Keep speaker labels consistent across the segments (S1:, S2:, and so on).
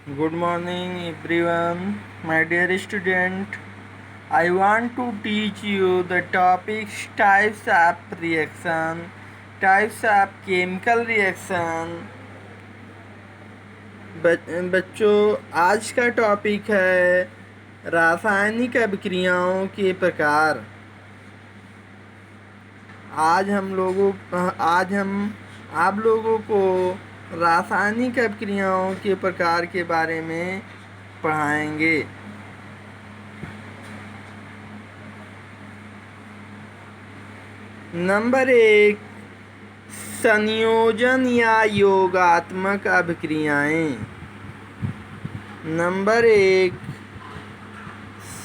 S1: Good morning, everyone. My dear student, I want to teach you the topics types of reaction, types of chemical reaction. बच्चों आज का topic है रासायनिक अभिक्रियाओं के प्रकार। आज हम आप लोगों को रासायनिक अभिक्रियाओं के प्रकार के बारे में पढ़ाएंगे। नंबर 1, संयोजन या योगात्मक अभिक्रियाएं। नंबर 1,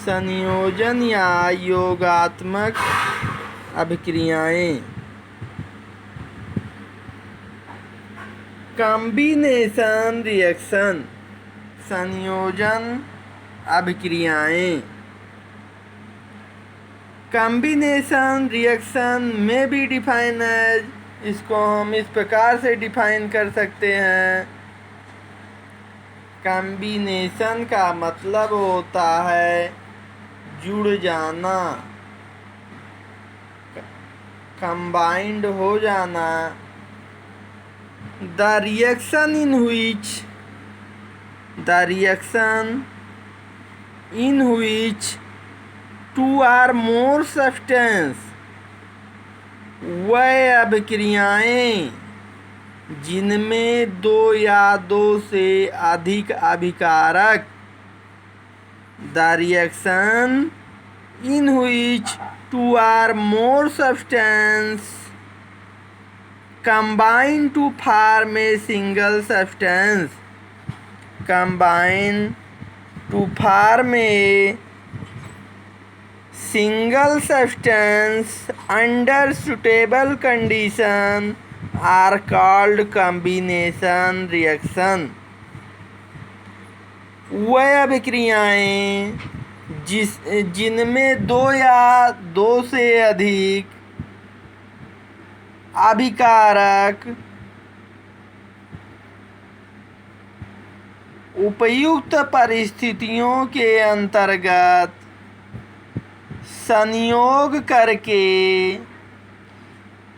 S1: संयोजन या योगात्मक अभिक्रियाएं। कॉम्बिनेशन रिएक्शन, संयोजन अभिक्रियाएं। कॉम्बिनेशन रिएक्शन में भी डिफाइन एज, इसको हम इस प्रकार से डिफाइन कर सकते हैं। कॉम्बिनेशन का मतलब होता है जुड़ जाना, कंबाइंड हो जाना। The reaction in which two are more substance, वह अभिक्रियाएं जिनमें 2 या 2 से अधिक अभिकारक। The reaction in which two are more substance combine to form a single substance. Combine to form a single substance under suitable condition are called combination reaction. वह अभिक्रियाएं जिनमें 2 या 2 से अधिक अभिकारक उपयुक्त परिस्थितियों के अंतर्गत संयोग करके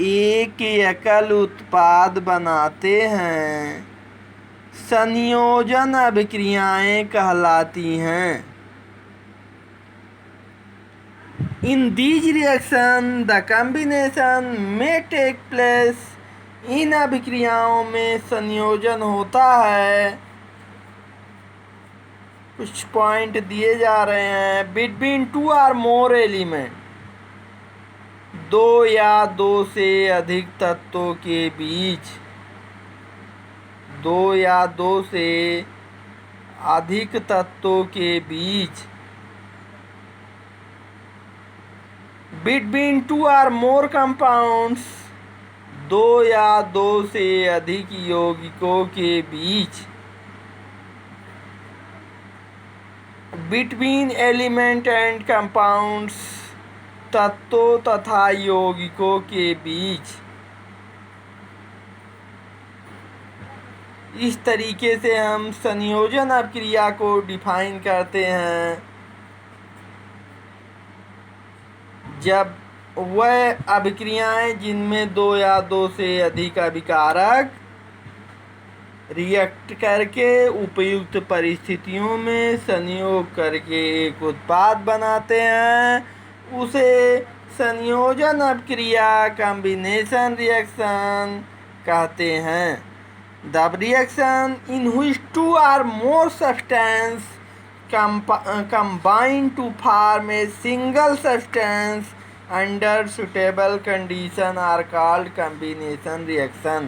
S1: एक एकल उत्पाद बनाते हैं, संयोजन अभिक्रियाएं कहलाती हैं। In these reactions, the combination may take place. इन अभिक्रियाओं में संयोजन होता है। कुछ पॉइंट दिए जा रहे हैं। बिटवीन 2 or more एलिमेंट, 2 या 2 से अधिक तत्वों के बीच, 2 या 2 से अधिक तत्वों के बीच। बिटवीन 2 or more कंपाउंड्स, 2 या 2 से अधिक यौगिकों के बीच। बिटवीन एलिमेंट एंड कंपाउंड्स, तत्वों तथा यौगिकों के बीच। इस तरीके से हम संयोजन अभिक्रिया को डिफाइन करते हैं। जब वह अभिक्रियाएं जिनमें 2 या 2 से अधिक अभिकारक रिएक्ट करके उपयुक्त परिस्थितियों में संयोग करके एक उत्पाद बनाते हैं, उसे संयोजन अभिक्रिया, कॉम्बिनेशन रिएक्शन कहते हैं। The reaction in which 2 or more substance combine to form a single substance under suitable condition are called combination reaction.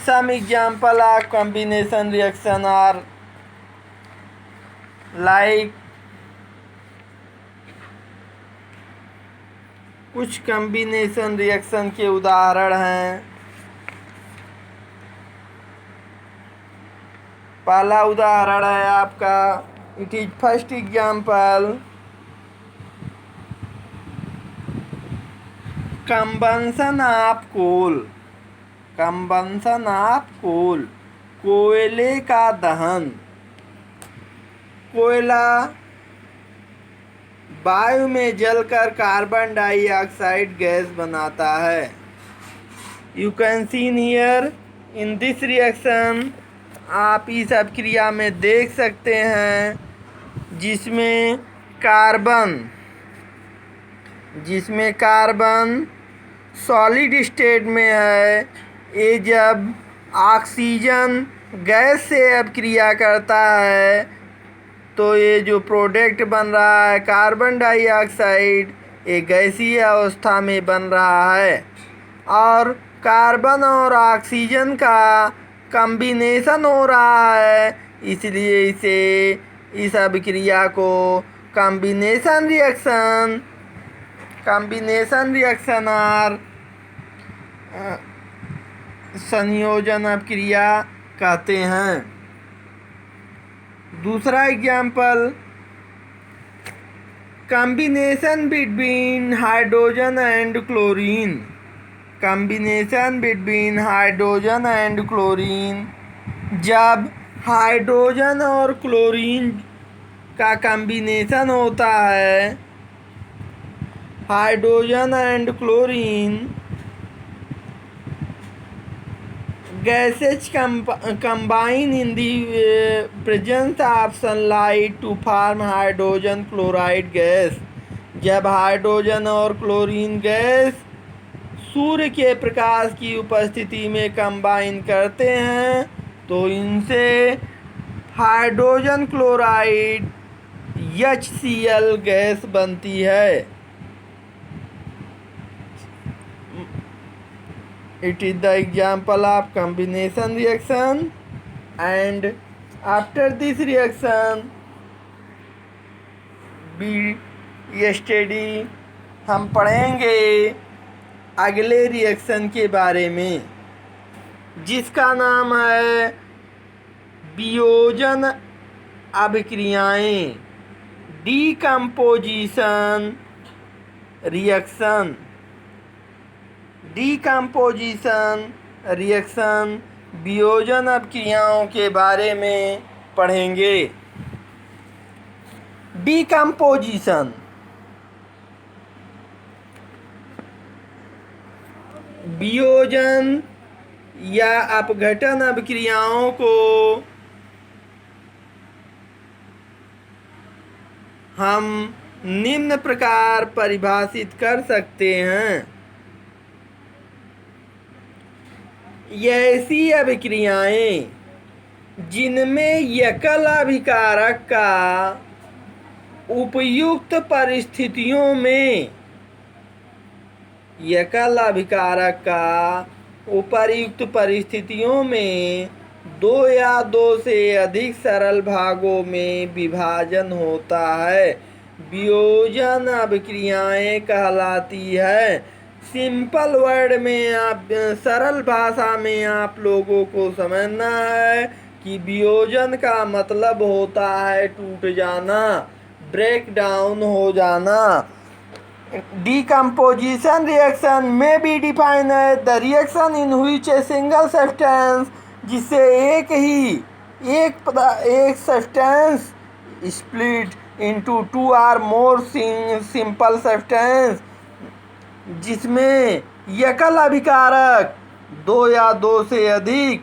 S1: Some example of combination reaction are like, कुछ combination reaction के उदाहरण हैं। पहला उदाहरण है आपका, it is first example, combustion of coal. Combustion of coal, कोयले का दहन। कोयला वायु में जलकर कार्बन डाइऑक्साइड गैस बनाता है। You can seen here in this reaction, आप इस अभिक्रिया में देख सकते हैं जिसमें कार्बन सॉलिड स्टेट में है। ये जब ऑक्सीजन गैस से अभिक्रिया करता है तो ये जो प्रोडक्ट बन रहा है कार्बन डाइऑक्साइड, ये गैसीय अवस्था में बन रहा है और कार्बन और ऑक्सीजन का कॉम्बिनेशन हो रहा है, इसलिए इसे इस अभिक्रिया को कॉम्बिनेशन रिएक्शन और संयोजन अभिक्रिया कहते हैं। दूसरा example, combination between hydrogen and chlorine. Combination between hydrogen and chlorine, जब हाइड्रोजन और क्लोरीन का कॉम्बिनेशन होता है, hydrogen and chlorine gases combine in the presence of sunlight to form hydrogen chloride gas. जब हाइड्रोजन और क्लोरीन गैस सूर्य के प्रकाश की उपस्थिति में कंबाइन करते हैं तो इनसे हाइड्रोजन क्लोराइड HCl गैस बनती है। It is the example of combination reaction, and after this reaction we study, हम पढ़ेंगे अगले रिएक्शन के बारे में जिसका नाम है वियोजन अभिक्रियाएं, डीकम्पोजिशन रिएक्शन। डीकम्पोजिशन रिएक्शन वियोजन अभिक्रियाओं के बारे में पढ़ेंगे। डीकम्पोजिशन वियोजन या अपघटन अभिक्रियाओं को हम निम्न प्रकार परिभाषित कर सकते हैं। ये ऐसी अभिक्रियाएं जिनमें एकल अभिकारक का उपयुक्त परिस्थितियों में उपर्युक्त परिस्थितियों में दो या दो से अधिक सरल भागों में विभाजन होता है, वियोजन अभिक्रियाएं कहलाती है। सिंपल वर्ड में आप, सरल भाषा में आप लोगों को समझना है कि वियोजन का मतलब होता है टूट जाना, ब्रेक डाउन हो जाना। Decomposition reaction may be defined as the reaction in which a single substance, जिससे एक substance split into two or more simple substance, जिसमें एकल अभिकारक दो या दो से अधिक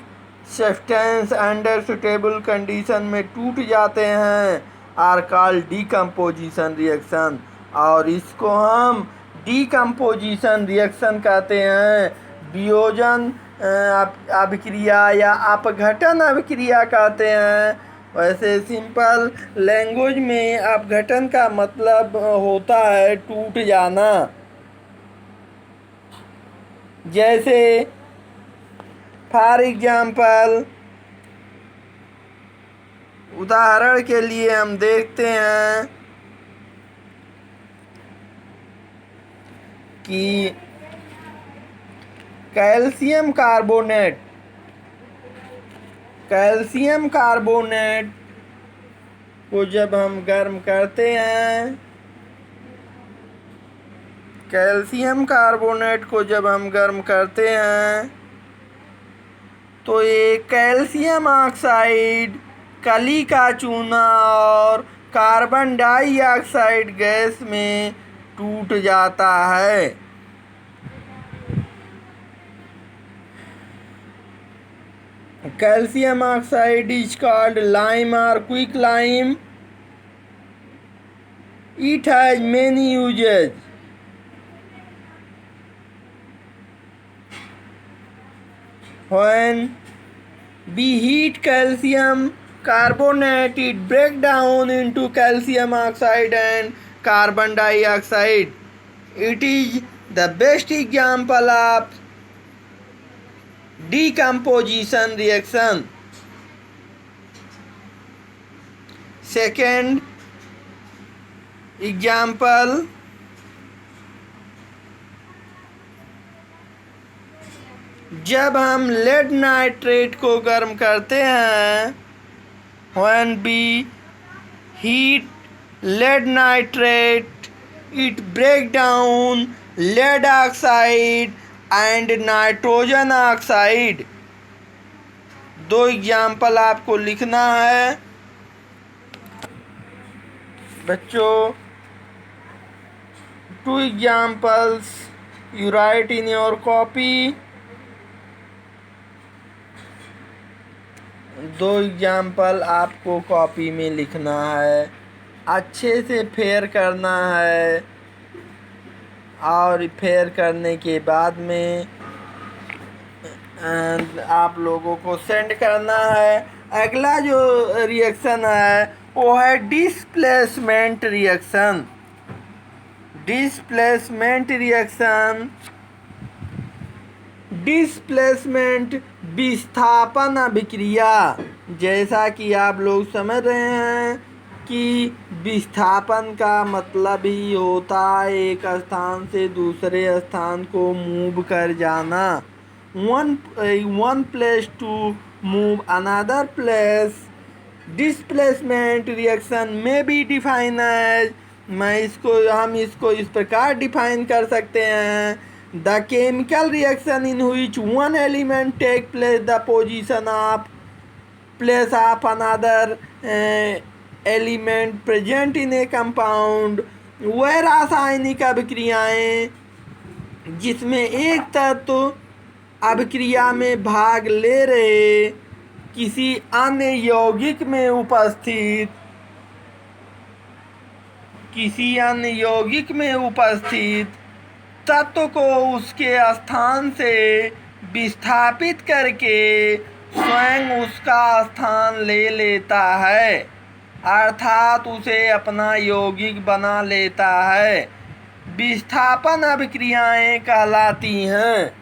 S1: सब्सटेंस अंडर सुटेबल कंडीशन में टूट जाते हैं, आर कॉल्ड डीकम्पोजिशन रिएक्शन। और इसको हम डीकम्पोजिशन रिएक्शन कहते हैं, वियोजन अभिक्रिया या अपघटन अभिक्रिया कहते हैं। वैसे सिंपल लैंग्वेज में अपघटन का मतलब होता है टूट जाना। जैसे फॉर एग्जाम्पल, उदाहरण के लिए हम देखते हैं कि कैल्शियम कार्बोनेट को जब हम गर्म करते हैं, कैल्शियम कार्बोनेट को जब हम गर्म करते हैं तो ये कैल्शियम ऑक्साइड, कली का चूना और कार्बन डाइऑक्साइड गैस में टूट जाता है। Calcium oxide is called lime or quicklime. It has many uses. When we heat calcium carbonate, it breaks down into calcium oxide and carbon dioxide. It is the best example of decomposition reaction. Second example, जब हम lead nitrate को गर्म करते हैं, when we heat lead nitrate, it break down lead oxide and nitrogen oxide. दो example आपको लिखना है बच्चों। 2 examples you write in your copy। 2 example आपको कॉपी में लिखना है, अच्छे से फेयर करना है और फेयर करने के बाद में आप लोगों को सेंड करना है। अगला जो रिएक्शन है वो है displacement reaction. Displacement reaction, displacement विस्थापन अभिक्रिया। जैसा कि आप लोग समझ रहे हैं कि विस्थापन का मतलब ही होता है एक स्थान से दूसरे स्थान को मूव कर जाना। One place to move another place. Displacement reaction में बी डिफाइन एज, हम इसको इस प्रकार डिफाइन कर सकते हैं, the chemical reaction in which one element take place the position of place of another element present in a compound. वह रासायनिक अभिक्रियाएं जिसमें एक तत्व अभिक्रिया में भाग ले रहे किसी अन्य यौगिक में उपस्थित तत्व को उसके स्थान से विस्थापित करके स्वयं उसका स्थान ले लेता है, अर्थात उसे अपना यौगिक बना लेता है। विस्थापन अभिक्रियाएं कहलाती हैं।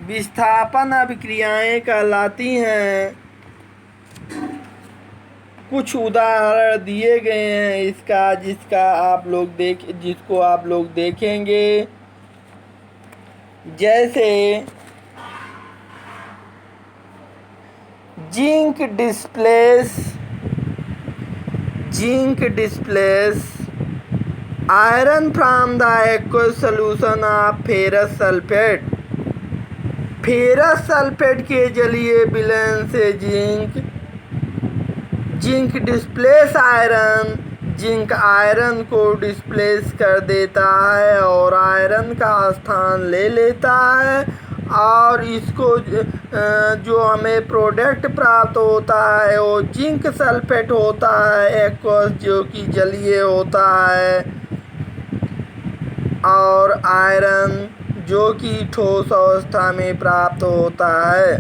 S1: विस्थापन अभिक्रियाएं कहलाती हैं। कुछ उदाहरण दिए गए हैं इसका, जिसको आप लोग देखेंगे। जैसे zinc displace iron from the aqueous solution of ferrous sulphate. Ferrous sulphate के जलीय विलयन से zinc displace iron, zinc iron को डिस्प्लेस कर देता है और आयरन का स्थान ले लेता है, और इसको जो हमें प्रोडक्ट प्राप्त होता है वो जिंक सल्फेट होता है एक्वस, जो कि जलीय होता है, और आयरन जो कि ठोस अवस्था में प्राप्त होता है।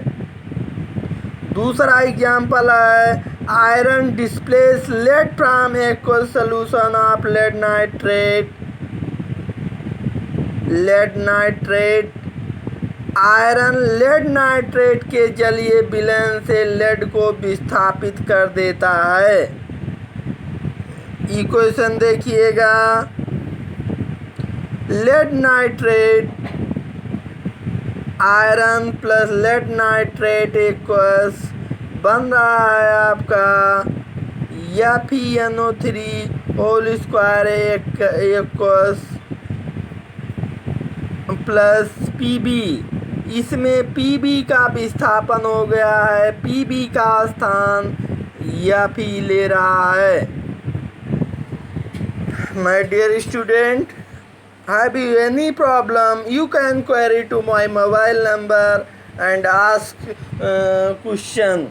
S1: दूसरा एग्जाम्पल है iron displace lead from aqueous solution of lead nitrate. Iron lead nitrate के जलीय विलयन से लेड को विस्थापित कर देता है। इक्वेशन देखिएगा, lead nitrate iron plus lead nitrate equals बन रहा है आपका FeNO3 whole square equals plus Pb। इसमें पीबी का विस्थापन हो गया है, पीबी का स्थान एफ ही ले रहा है। My dear student, have you any problem, you can query to my mobile number and ask question।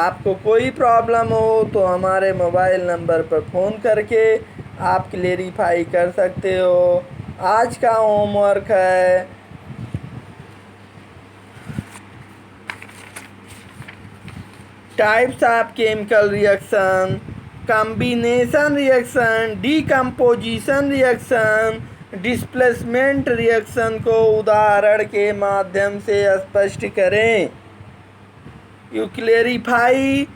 S1: आपको कोई प्रॉब्लम हो तो हमारे मोबाइल नंबर पर फ़ोन करके आप क्लेरिफाई कर सकते हो। आज का होमवर्क है types of chemical reaction, combination reaction, decomposition reaction, displacement reaction को उदाहरण के माध्यम से स्पष्ट करें। You clarify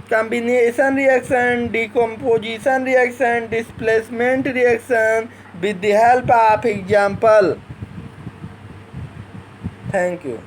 S1: combination reaction, decomposition reaction, displacement reaction with the help of example। Thank you।